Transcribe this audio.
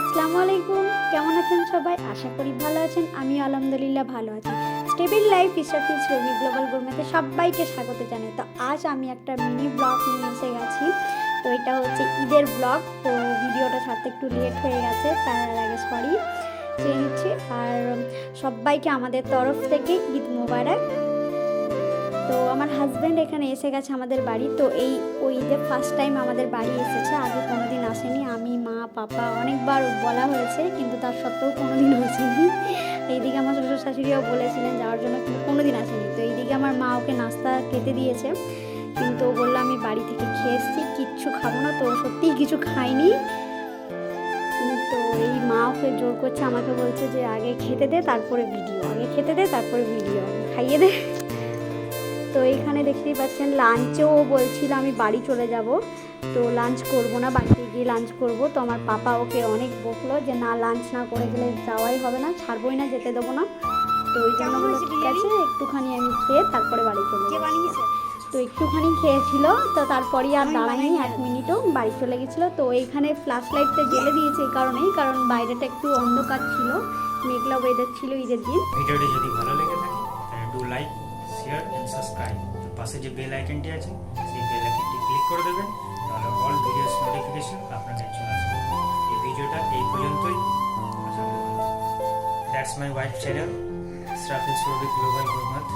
আসসালামু আলাইকুম, কেমন আছেন সবাই? আশা করি ভালো আছেন। আমি আলহামদুলিল্লাহ ভালো আছি। স্টেবল লাইফ ইসরাফিলস রবি গ্লোবাল গোরমেতে সবাইকে স্বাগত জানাই। তো আজ আমি একটা মিনি ব্লগ নিয়ে এসে গেছি। তো এটা হচ্ছে ঈদের ব্লগ। তো ভিডিওটা ছাড়তে একটু লেট হয়ে গেছে, তার আগে সরি চেয়ে নিচ্ছি। আর সবাইকে আমাদের তরফ থেকে ঈদ মোবারক। তো আমার হাজব্যান্ড এখানে এসে গেছে আমাদের বাড়ি। তো ওই ঈদে ফার্স্ট টাইম আমাদের বাড়ি এসেছে, আগে কোনো দিন আসেনি। আমি, মা, পাপা অনেকবার বলা হয়েছে, কিন্তু তার সত্ত্বেও কোনো দিন আসেনি। এইদিকে আমার শ্বশুর শাশুড়িও বলেছিলেন যাওয়ার জন্য, কিন্তু কোনো দিন আসেনি। তো এইদিকে আমার মা ওকে নাস্তা খেতে দিয়েছে, কিন্তু ও বললো আমি বাড়ি থেকে খেয়ে এসেছি, কিচ্ছু খাবো না। তো সত্যিই কিছু খাইনি। তো এই মা ওকে জোর করছে, আমাকে বলছে যে আগে খেতে দে তারপরে ভিডিও, আগে খেতে দে তারপরে ভিডিও, খাইয়ে দে। তো এইখানে দেখতেই পাচ্ছেন লাঞ্চেও বলছিল আমি বাড়ি চলে যাব। তো লাঞ্চ করব না, বাড়িতে গিয়ে লাঞ্চ করব। তো আমার পাপা ওকে অনেক বকলো যে না, লাঞ্চ না করে গেলে যাওয়াই হবে না, ছাড়বই না, যেতে দেবো না। তো ওই জন্য বললো ঠিক আছে, একটুখানি আমি খেয়ে তারপরে বাড়ি চলে যাব। তো একটুখানি খেয়েছিল, তো তারপরেই আর দাঁড়ায়নি, 1 মিনিটও বাড়ি চলে গেছিলো। তো এইখানে ফ্ল্যাশ লাইটটা জ্বেলে দিয়েছে এই কারণেই, কারণ বাইরেটা একটু অন্ধকার ছিল, মেঘলা ওয়েদার ছিল ঈদের দিন। ভিডিওটি যদি ভালো লেগে থাকে তাহলে do like, share and subscribe. পাশে যে বেল আইকনটি আছে সেই বেল আইকনটি ক্লিক করে দেবেন, তাহলে অল ভিডিওস নোটিফিকেশন আপনার কাছে চলে আসবে। এই ভিডিওটা এই পর্যন্তই। That's my wife channel Israfil's Robi global গোরমেত।